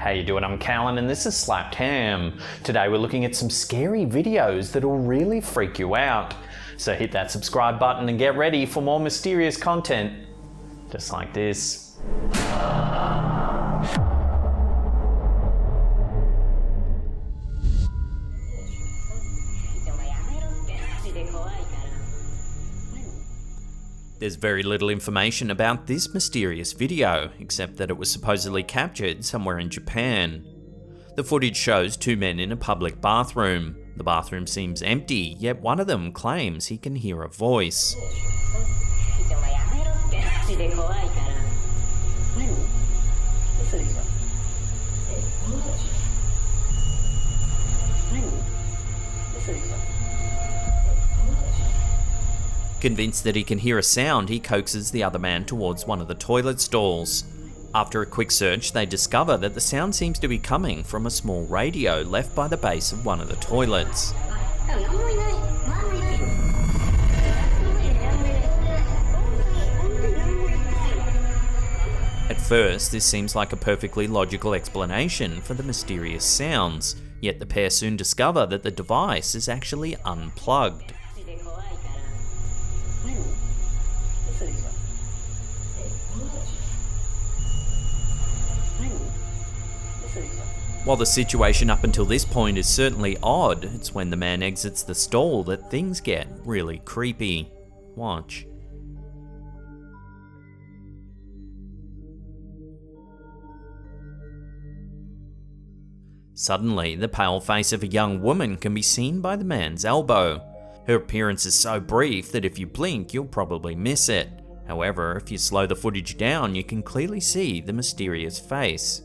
how you doing? I'm Callan and this is Slapped Ham. Today we're looking at some scary videos that'll really freak you out. So hit that subscribe button and get ready for more mysterious content, just like this. There's very little information about this mysterious video, except that it was supposedly captured somewhere in Japan. The footage shows two men in a public bathroom. The bathroom seems empty, yet one of them claims he can hear a voice. Convinced that he can hear a sound, he coaxes the other man towards one of the toilet stalls. After a quick search, they discover that the sound seems to be coming from a small radio left by the base of one of the toilets. At first, this seems like a perfectly logical explanation for the mysterious sounds, yet the pair soon discover that the device is actually unplugged. While the situation up until this point is certainly odd, it's when the man exits the stall that things get really creepy. Watch. Suddenly, the pale face of a young woman can be seen by the man's elbow. Her appearance is so brief that if you blink, you'll probably miss it. However, if you slow the footage down, you can clearly see the mysterious face.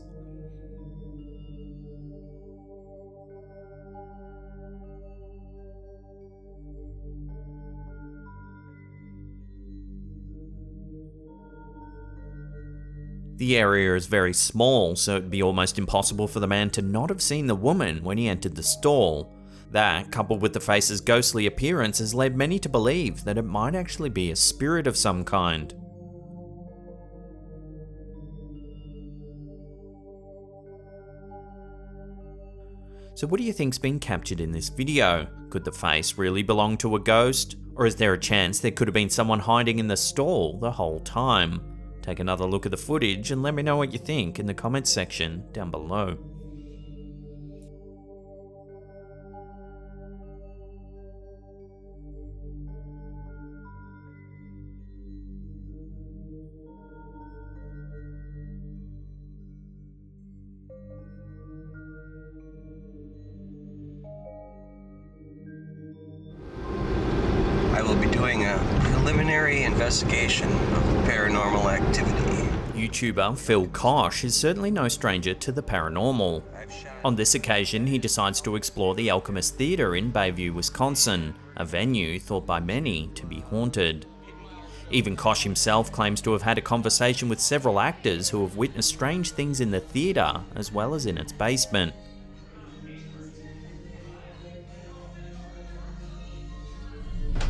The area is very small, so it'd be almost impossible for the man to not have seen the woman when he entered the stall. That, coupled with the face's ghostly appearance, has led many to believe that it might actually be a spirit of some kind. So what do you think's been captured in this video? Could the face really belong to a ghost? Or is there a chance there could have been someone hiding in the stall the whole time? Take another look at the footage and let me know what you think in the comments section down below. I will be doing a preliminary investigation of paranormal activity. YouTuber Phil Kosh is certainly no stranger to the paranormal. On this occasion, he decides to explore the Alchemist Theater in Bayview, Wisconsin, a venue thought by many to be haunted. Even Kosh himself claims to have had a conversation with several actors who have witnessed strange things in the theater, as well as in its basement.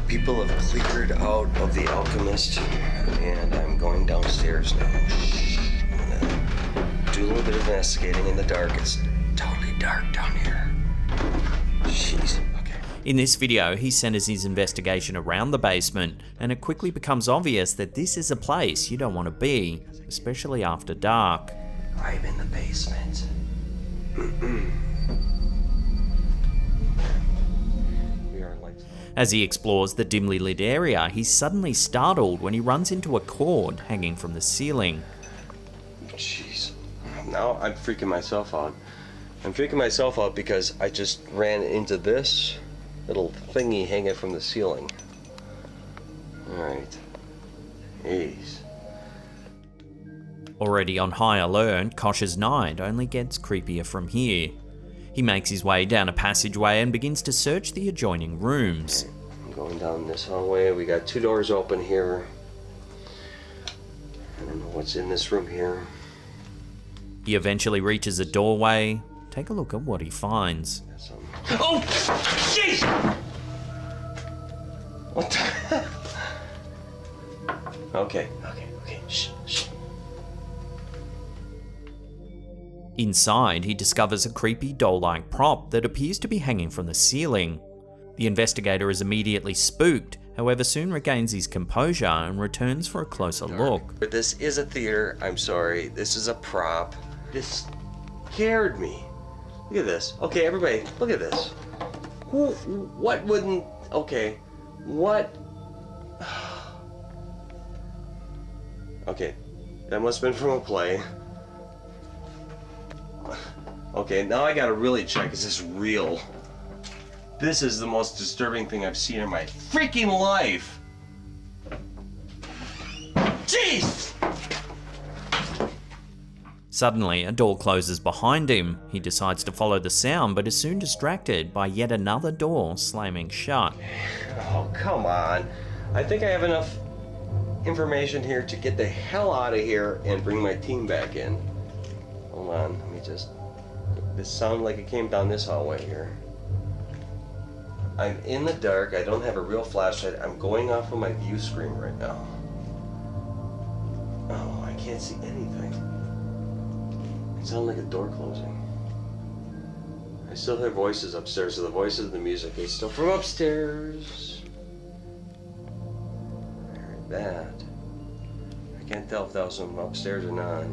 People have cleared out of the Alchemist, and I'm going downstairs now. I'm gonna do a little bit of investigating in the dark. It's totally dark down here. Jeez. Okay. In this video, he centers his investigation around the basement, and it quickly becomes obvious that this is a place you don't want to be, especially after dark. I'm in the basement. As he explores the dimly lit area, he's suddenly startled when he runs into a cord hanging from the ceiling. Jeez. Now I'm freaking myself out. I'm freaking myself out because I just ran into this little thingy hanging from the ceiling. Alright. Jeez. Already on high alert, Kosh's night only gets creepier from here. He makes his way down a passageway and begins to search the adjoining rooms. I'm going down this hallway. We got two doors open here. I don't know what's in this room here. He eventually reaches a doorway. Take a look at what he finds. Oh! Jeez! What the? Okay. Shh. Inside, he discovers a creepy doll-like prop that appears to be hanging from the ceiling. The investigator is immediately spooked, however soon regains his composure and returns for a closer look. But this is a theater, I'm sorry. This is a prop. This scared me. Look at this. Okay, everybody, look at this. What wouldn't, okay, what? Okay, that must have been from a play. Okay, now I gotta really check, is this real? This is the most disturbing thing I've seen in my freaking life. Jeez! Suddenly, a door closes behind him. He decides to follow the sound, but is soon distracted by yet another door slamming shut. Oh, come on. I think I have enough information here to get the hell out of here and bring my team back in. Hold on, let me just... This sounded like it came down this hallway here. I'm in the dark, I don't have a real flashlight, I'm going off of my view screen right now. Oh, I can't see anything. It sounded like a door closing. I still hear voices upstairs, so the voices of the music is still from upstairs. I heard that. I can't tell if that was from upstairs or not.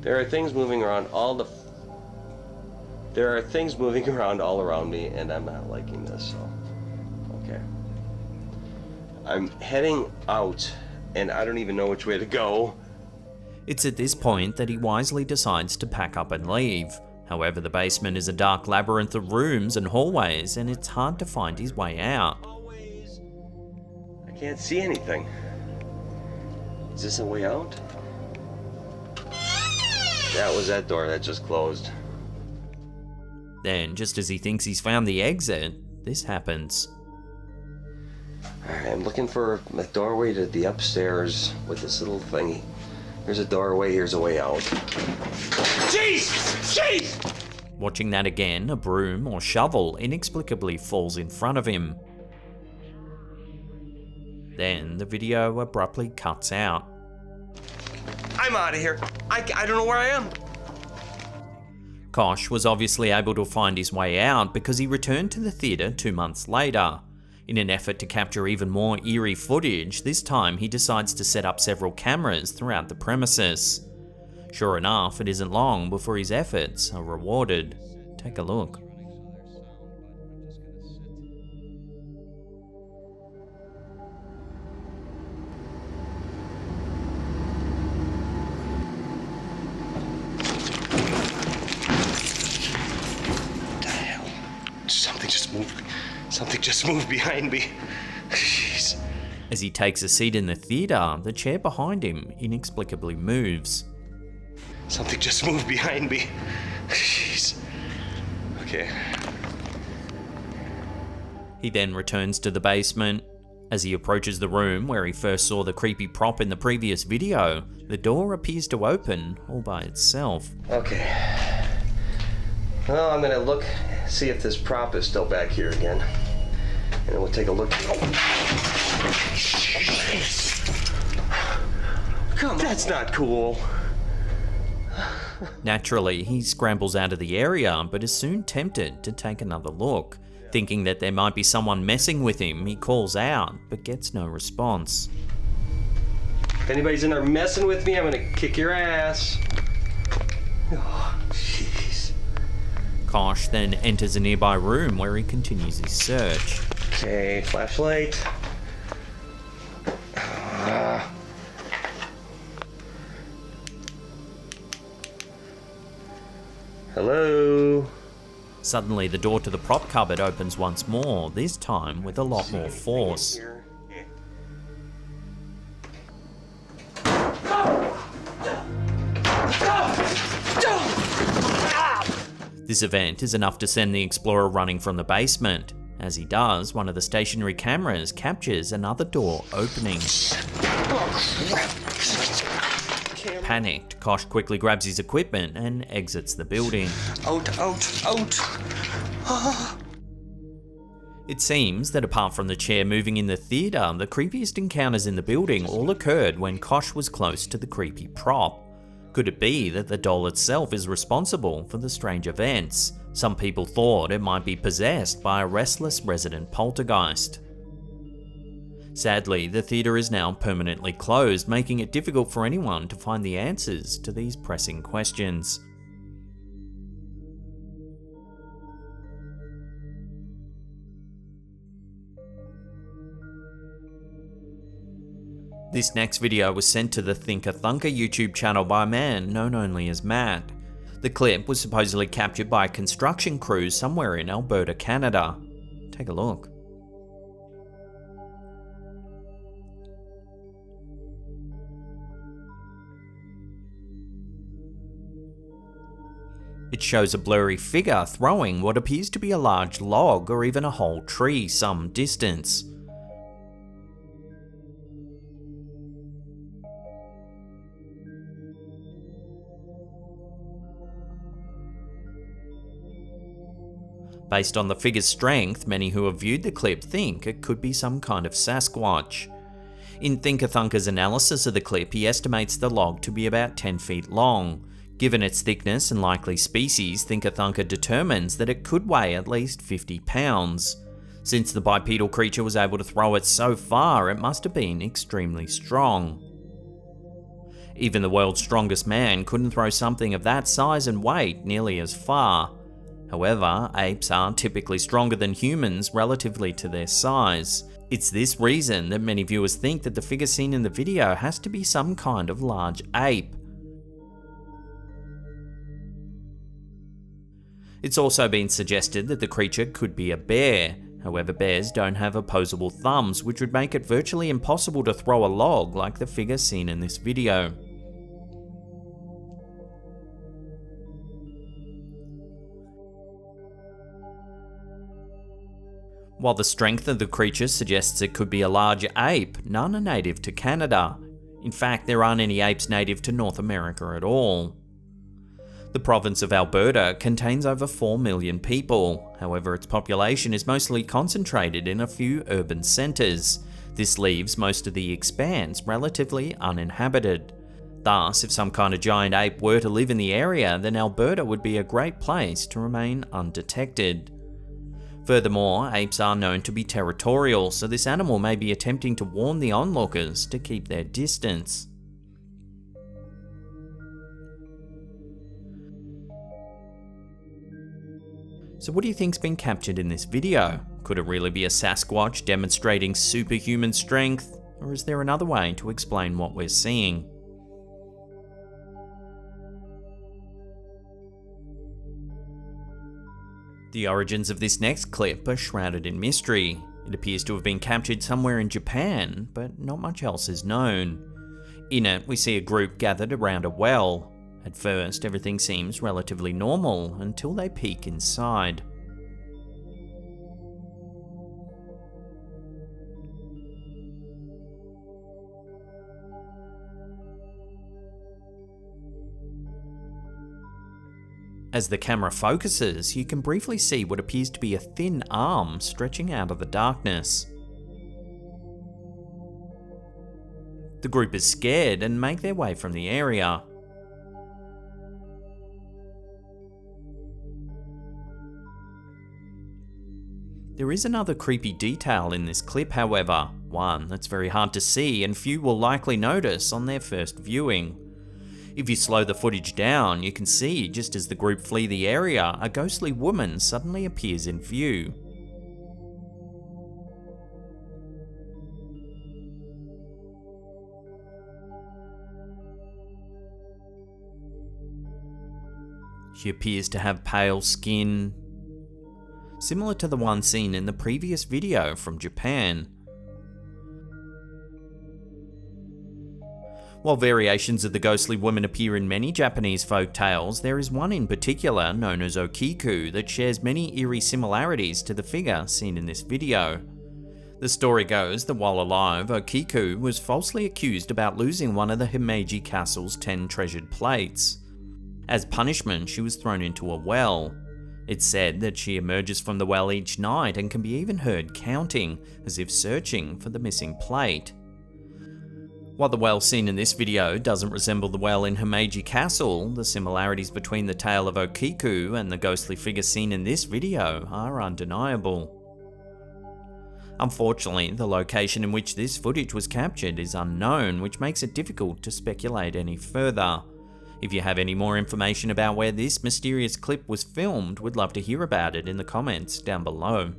There are things moving around all around me, and I'm not liking this, so okay. I'm heading out, and I don't even know which way to go. It's at this point that he wisely decides to pack up and leave. However, the basement is a dark labyrinth of rooms and hallways, and it's hard to find his way out. I can't see anything. Is this a way out? That was that door that just closed. Then, just as he thinks he's found the exit, this happens. Alright, I'm looking for a doorway to the upstairs with this little thingy. Here's a doorway, here's a way out. Jeez! Jeez! Watching that again, a broom or shovel inexplicably falls in front of him. Then, the video abruptly cuts out. I'm out of here. I don't know where I am. Kosh was obviously able to find his way out because he returned to the theatre 2 months later. In an effort to capture even more eerie footage, this time he decides to set up several cameras throughout the premises. Sure enough, it isn't long before his efforts are rewarded. Take a look. Something just moved behind me. Jeez. As he takes a seat in the theatre, the chair behind him inexplicably moves. Something just moved behind me. Jeez. Okay. He then returns to the basement. As he approaches the room where he first saw the creepy prop in the previous video, the door appears to open all by itself. Okay. Well, I'm gonna look, see if this prop is still back here again. And then we'll take a look. Come on. That's not cool. Naturally, he scrambles out of the area, but is soon tempted to take another look. Thinking that there might be someone messing with him, he calls out, but gets no response. If anybody's in there messing with me, I'm gonna kick your ass. Oh, jeez. Kosh then enters a nearby room where he continues his search. Okay, flashlight. Hello? Suddenly, the door to the prop cupboard opens once more, this time with a lot more force. This event is enough to send the explorer running from the basement. As he does, one of the stationary cameras captures another door opening. Panicked, Kosh quickly grabs his equipment and exits the building. Out. It seems that apart from the chair moving in the theatre, the creepiest encounters in the building all occurred when Kosh was close to the creepy prop. Could it be that the doll itself is responsible for the strange events? Some people thought it might be possessed by a restless resident poltergeist. Sadly, the theatre is now permanently closed, making it difficult for anyone to find the answers to these pressing questions. This next video was sent to the Thinker Thunker YouTube channel by a man known only as Matt. The clip was supposedly captured by a construction crew somewhere in Alberta, Canada. Take a look. It shows a blurry figure throwing what appears to be a large log or even a whole tree some distance. Based on the figure's strength, many who have viewed the clip think it could be some kind of Sasquatch. In Thinker Thunker's analysis of the clip, he estimates the log to be about 10 feet long. Given its thickness and likely species, Thinker Thunker determines that it could weigh at least 50 pounds. Since the bipedal creature was able to throw it so far, it must have been extremely strong. Even the world's strongest man couldn't throw something of that size and weight nearly as far. However, apes are typically stronger than humans relatively to their size. It's this reason that many viewers think that the figure seen in the video has to be some kind of large ape. It's also been suggested that the creature could be a bear. However, bears don't have opposable thumbs, which would make it virtually impossible to throw a log like the figure seen in this video. While the strength of the creature suggests it could be a large ape, none are native to Canada. In fact, there aren't any apes native to North America at all. The province of Alberta contains over 4 million people. However, its population is mostly concentrated in a few urban centres. This leaves most of the expanse relatively uninhabited. Thus, if some kind of giant ape were to live in the area, then Alberta would be a great place to remain undetected. Furthermore, apes are known to be territorial, so this animal may be attempting to warn the onlookers to keep their distance. So what do you think's been captured in this video? Could it really be a Sasquatch demonstrating superhuman strength? Or is there another way to explain what we're seeing? The origins of this next clip are shrouded in mystery. It appears to have been captured somewhere in Japan, but not much else is known. In it, we see a group gathered around a well. At first, everything seems relatively normal until they peek inside. As the camera focuses, you can briefly see what appears to be a thin arm stretching out of the darkness. The group is scared and make their way from the area. There is another creepy detail in this clip, however, one that's very hard to see and few will likely notice on their first viewing. If you slow the footage down, you can see just as the group flee the area, a ghostly woman suddenly appears in view. She appears to have pale skin, similar to the one seen in the previous video from Japan. While variations of the ghostly woman appear in many Japanese folk tales, there is one in particular, known as Okiku, that shares many eerie similarities to the figure seen in this video. The story goes that while alive, Okiku was falsely accused about losing one of the Himeji Castle's 10 treasured plates. As punishment, she was thrown into a well. It's said that she emerges from the well each night and can be even heard counting, as if searching for the missing plate. While the well seen in this video doesn't resemble the well in Himeji Castle, the similarities between the tale of Okiku and the ghostly figure seen in this video are undeniable. Unfortunately, the location in which this footage was captured is unknown, which makes it difficult to speculate any further. If you have any more information about where this mysterious clip was filmed, we'd love to hear about it in the comments down below.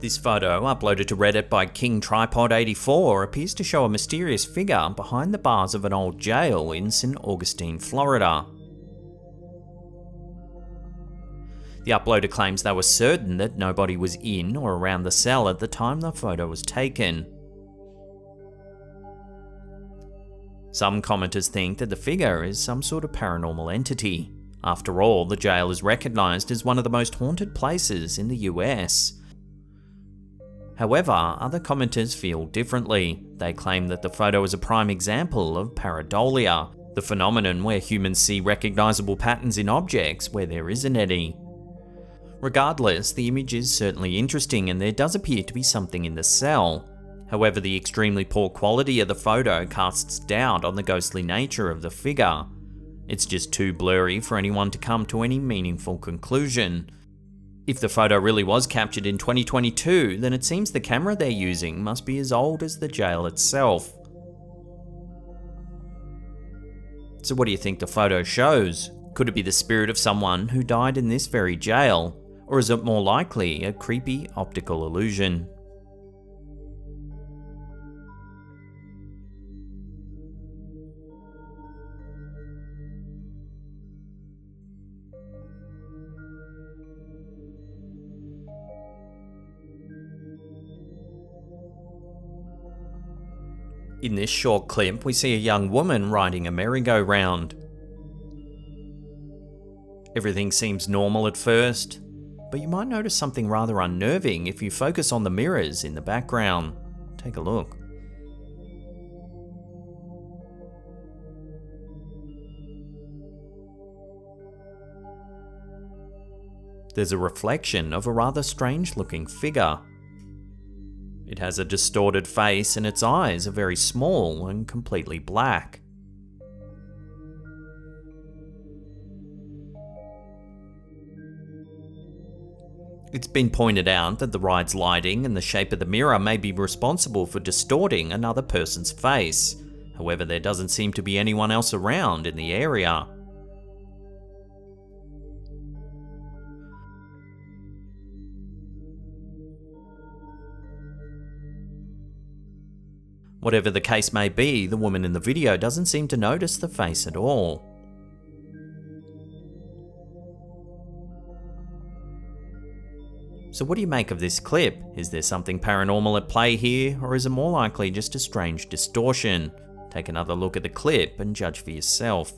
This photo, uploaded to Reddit by King Tripod84, appears to show a mysterious figure behind the bars of an old jail in St. Augustine, Florida. The uploader claims they were certain that nobody was in or around the cell at the time the photo was taken. Some commenters think that the figure is some sort of paranormal entity. After all, the jail is recognised as one of the most haunted places in the US. However, other commenters feel differently. They claim that the photo is a prime example of pareidolia, the phenomenon where humans see recognisable patterns in objects where there isn't any. Regardless, the image is certainly interesting and there does appear to be something in the cell. However, the extremely poor quality of the photo casts doubt on the ghostly nature of the figure. It's just too blurry for anyone to come to any meaningful conclusion. If the photo really was captured in 2022, then it seems the camera they're using must be as old as the jail itself. So what do you think the photo shows? Could it be the spirit of someone who died in this very jail? Or is it more likely a creepy optical illusion? In this short clip, we see a young woman riding a merry-go-round. Everything seems normal at first, but you might notice something rather unnerving if you focus on the mirrors in the background. Take a look. There's a reflection of a rather strange-looking figure. It has a distorted face and its eyes are very small and completely black. It's been pointed out that the ride's lighting and the shape of the mirror may be responsible for distorting another person's face. However, there doesn't seem to be anyone else around in the area. Whatever the case may be, the woman in the video doesn't seem to notice the face at all. So what do you make of this clip? Is there something paranormal at play here, or is it more likely just a strange distortion? Take another look at the clip and judge for yourself.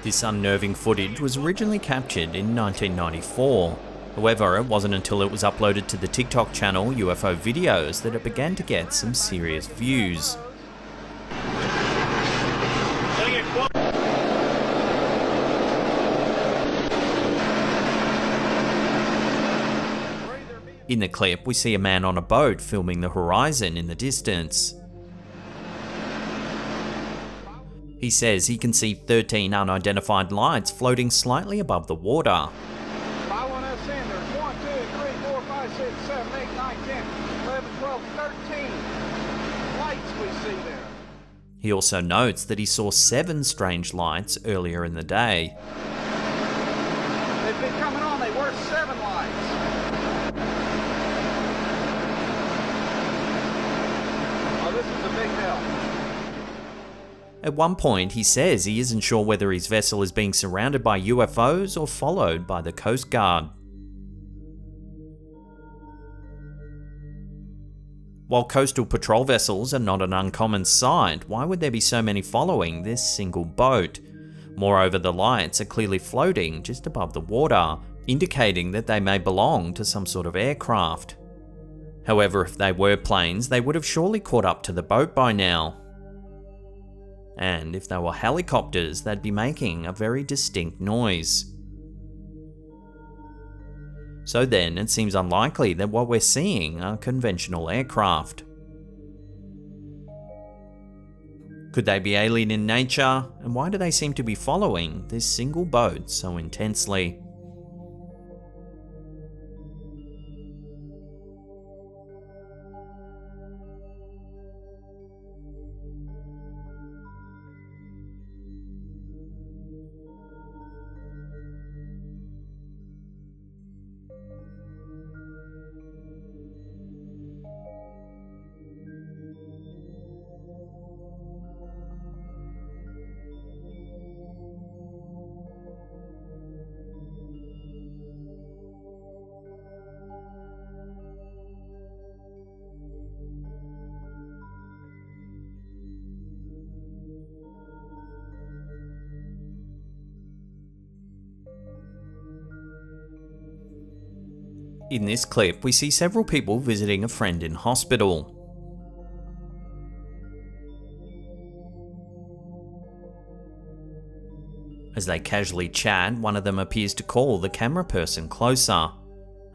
This unnerving footage was originally captured in 1994. However, it wasn't until it was uploaded to the TikTok channel UFO Videos that it began to get some serious views. In the clip, we see a man on a boat filming the horizon in the distance. He says he can see 13 unidentified lights floating slightly above the water. If I want us in, there's 1, 2, 3, 4, 5, 6, 7, 8, 9, 10, 11, 12, 13 lights we see there. He also notes that he saw 7 strange lights earlier in the day. They've been coming on, they were 7 lights. Oh, this is a big help. At one point, he says he isn't sure whether his vessel is being surrounded by UFOs or followed by the Coast Guard. While coastal patrol vessels are not an uncommon sight, why would there be so many following this single boat? Moreover, the lights are clearly floating just above the water, indicating that they may belong to some sort of aircraft. However, if they were planes, they would have surely caught up to the boat by now. And if they were helicopters, they'd be making a very distinct noise. So then, it seems unlikely that what we're seeing are conventional aircraft. Could they be alien in nature? And why do they seem to be following this single boat so intensely? In this clip, we see several people visiting a friend in hospital. As they casually chat, one of them appears to call the camera person closer.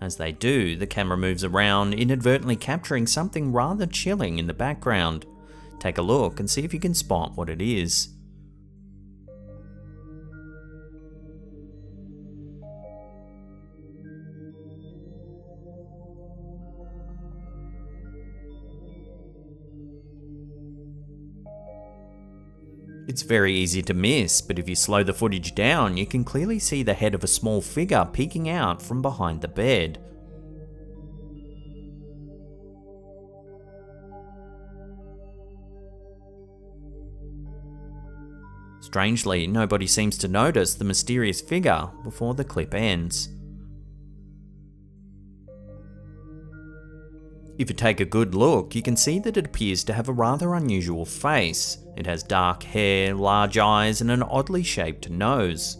As they do, the camera moves around, inadvertently capturing something rather chilling in the background. Take a look and see if you can spot what it is. It's very easy to miss, but if you slow the footage down, you can clearly see the head of a small figure peeking out from behind the bed. Strangely, nobody seems to notice the mysterious figure before the clip ends. If you take a good look, you can see that it appears to have a rather unusual face. It has dark hair, large eyes, and an oddly shaped nose.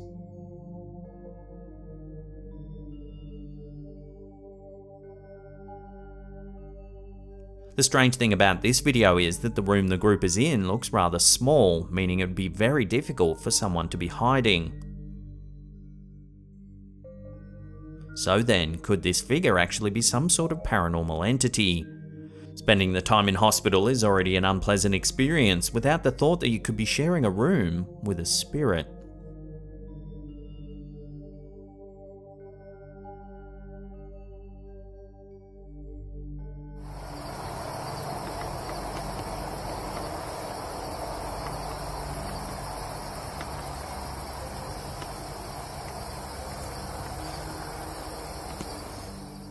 The strange thing about this video is that the room the group is in looks rather small, meaning it would be very difficult for someone to be hiding. So then, could this figure actually be some sort of paranormal entity? Spending the time in hospital is already an unpleasant experience without the thought that you could be sharing a room with a spirit.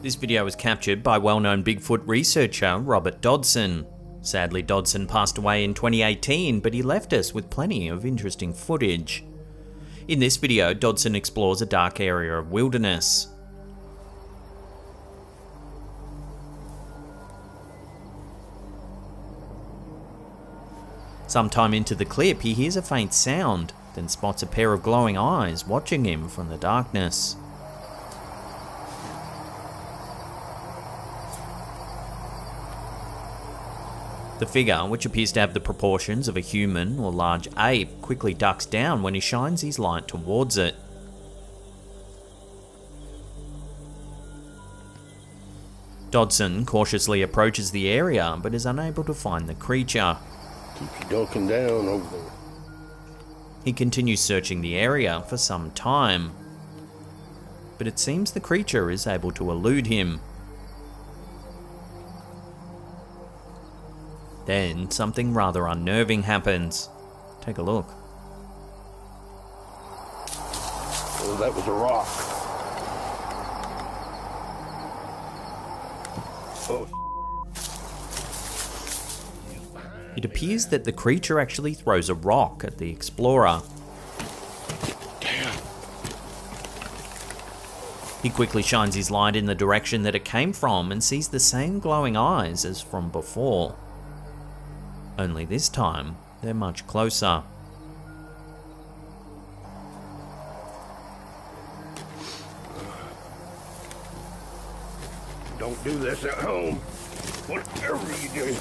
This video was captured by well-known Bigfoot researcher Robert Dodson. Sadly, Dodson passed away in 2018, but he left us with plenty of interesting footage. In this video, Dodson explores a dark area of wilderness. Sometime into the clip, he hears a faint sound, then spots a pair of glowing eyes watching him from the darkness. The figure, which appears to have the proportions of a human or large ape, quickly ducks down when he shines his light towards it. Dodson cautiously approaches the area, but is unable to find the creature. Keep you ducking down over there. He continues searching the area for some time, but it seems the creature is able to elude him. Then something rather unnerving happens. Take a look. Oh, that was a rock. Oh. It appears that the creature actually throws a rock at the explorer. Damn. He quickly shines his light in the direction that it came from and sees the same glowing eyes as from before. Only this time, they're much closer. Don't do this at home. Whatever you do.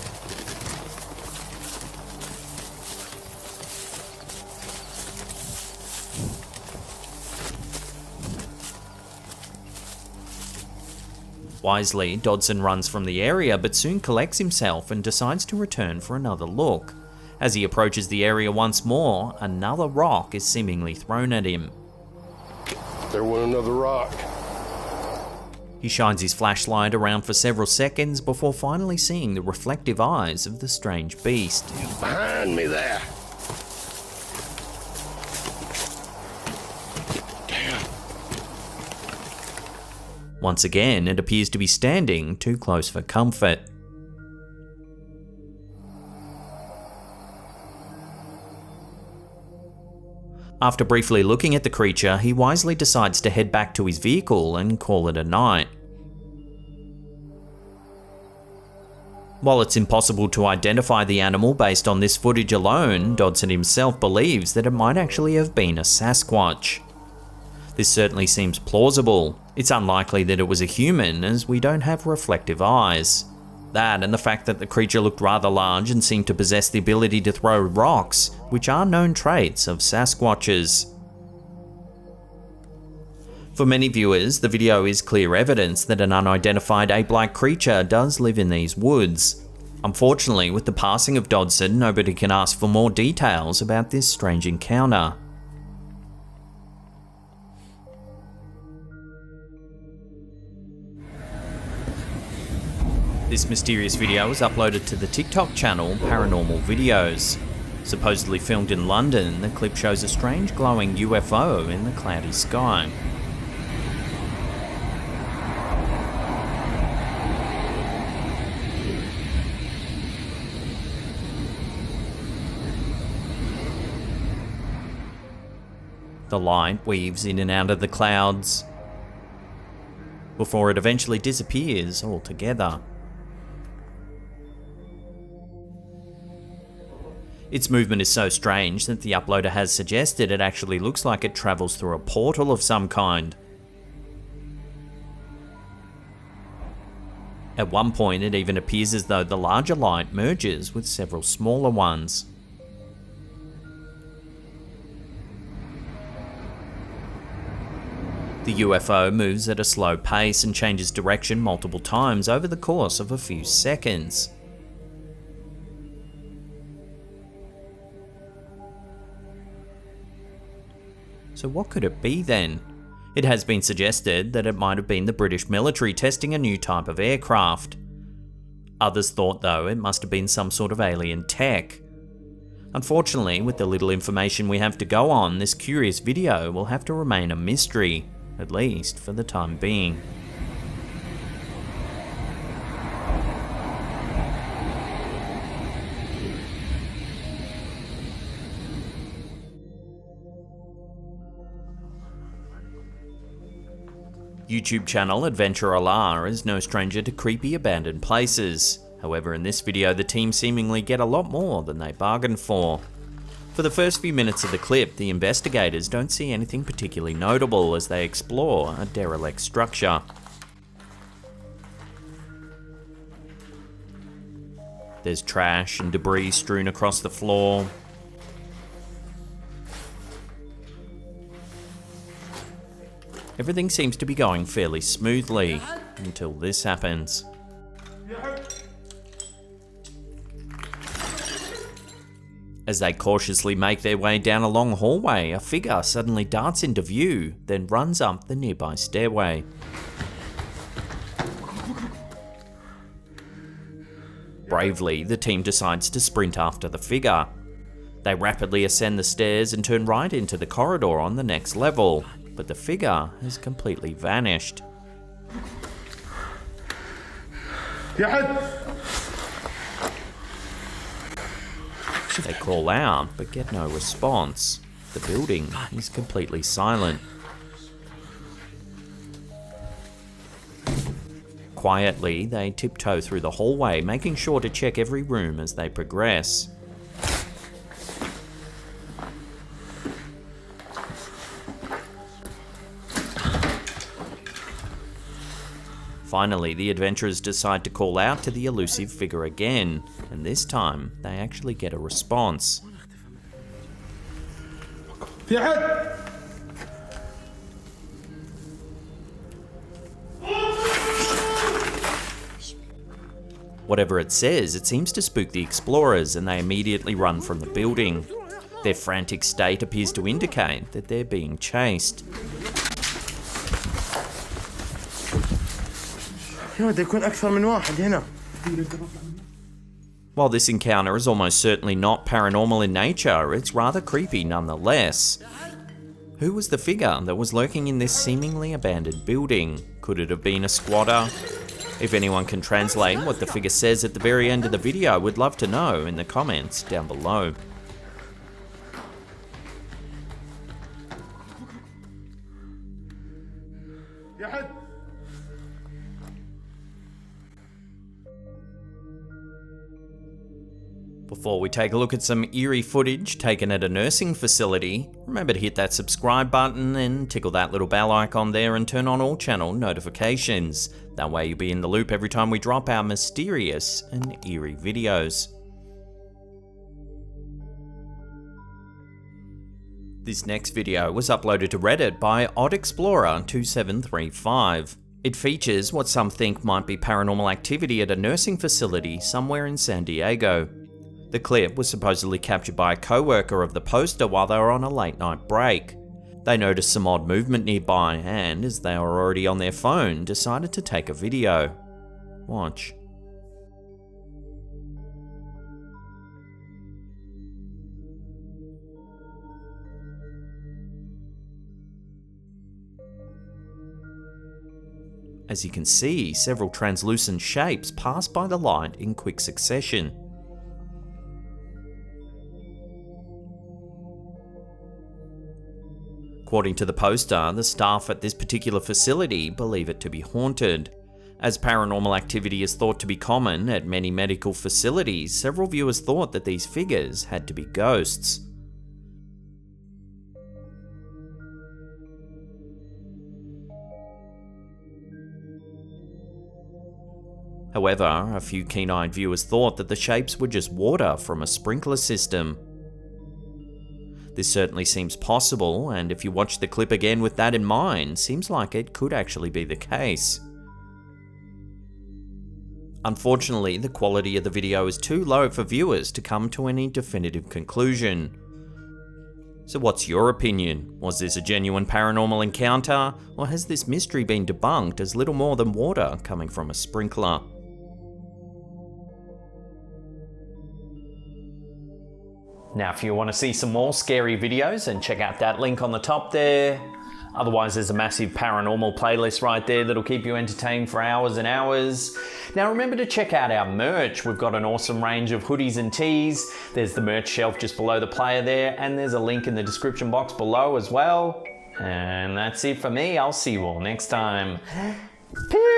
Wisely, Dodson runs from the area but soon collects himself and decides to return for another look. As he approaches the area once more, another rock is seemingly thrown at him. There went another rock. He shines his flashlight around for several seconds before finally seeing the reflective eyes of the strange beast. He's behind me there. Damn. Once again, it appears to be standing too close for comfort. After briefly looking at the creature, he wisely decides to head back to his vehicle and call it a night. While it's impossible to identify the animal based on this footage alone, Dodson himself believes that it might actually have been a Sasquatch. This certainly seems plausible. It's unlikely that it was a human, as we don't have reflective eyes. That and the fact that the creature looked rather large and seemed to possess the ability to throw rocks, which are known traits of Sasquatches. For many viewers, the video is clear evidence that an unidentified ape-like creature does live in these woods. Unfortunately, with the passing of Dodson, nobody can ask for more details about this strange encounter. This mysterious video was uploaded to the TikTok channel Paranormal Videos. Supposedly filmed in London, the clip shows a strange glowing UFO in the cloudy sky. The light weaves in and out of the clouds before it eventually disappears altogether. Its movement is so strange that the uploader has suggested it actually looks like it travels through a portal of some kind. At one point, it even appears as though the larger light merges with several smaller ones. The UFO moves at a slow pace and changes direction multiple times over the course of a few seconds. So what could it be then? It has been suggested that it might have been the British military testing a new type of aircraft. Others thought, though, it must have been some sort of alien tech. Unfortunately, with the little information we have to go on, this curious video will have to remain a mystery, at least for the time being. YouTube channel Adventure Allah is no stranger to creepy abandoned places. However, in this video the team seemingly get a lot more than they bargained for. For the first few minutes of the clip, the investigators don't see anything particularly notable as they explore a derelict structure. There's trash and debris strewn across the floor. Everything seems to be going fairly smoothly, until this happens. As they cautiously make their way down a long hallway, a figure suddenly darts into view, then runs up the nearby stairway. Bravely, the team decides to sprint after the figure. They rapidly ascend the stairs and turn right into the corridor on the next level. But the figure has completely vanished. They call out, but get no response. The building is completely silent. Quietly, they tiptoe through the hallway, making sure to check every room as they progress. Finally, the adventurers decide to call out to the elusive figure again, and this time, they actually get a response. Whatever it says, it seems to spook the explorers, and they immediately run from the building. Their frantic state appears to indicate that they're being chased. While this encounter is almost certainly not paranormal in nature, it's rather creepy nonetheless. Who was the figure that was lurking in this seemingly abandoned building? Could it have been a squatter? If anyone can translate what the figure says at the very end of the video, we'd love to know in the comments down below. Before we take a look at some eerie footage taken at a nursing facility, remember to hit that subscribe button and tickle that little bell icon there and turn on all channel notifications. That way you'll be in the loop every time we drop our mysterious and eerie videos. This next video was uploaded to Reddit by OddExplorer2735. It features what some think might be paranormal activity at a nursing facility somewhere in San Diego. The clip was supposedly captured by a co-worker of the poster while they were on a late night break. They noticed some odd movement nearby and, as they were already on their phone, decided to take a video. Watch. As you can see, several translucent shapes pass by the light in quick succession. According to the poster, the staff at this particular facility believe it to be haunted. As paranormal activity is thought to be common at many medical facilities, several viewers thought that these figures had to be ghosts. However, a few keen-eyed viewers thought that the shapes were just water from a sprinkler system. This certainly seems possible, and if you watch the clip again with that in mind, seems like it could actually be the case. Unfortunately, the quality of the video is too low for viewers to come to any definitive conclusion. So what's your opinion? Was this a genuine paranormal encounter, or has this mystery been debunked as little more than water coming from a sprinkler? Now, if you want to see some more scary videos, then check out that link on the top there. Otherwise, there's a massive paranormal playlist right there that'll keep you entertained for hours and hours. Now, remember to check out our merch. We've got an awesome range of hoodies and tees. There's the merch shelf just below the player there, and there's a link in the description box below as well. And that's it for me. I'll see you all next time. Peace!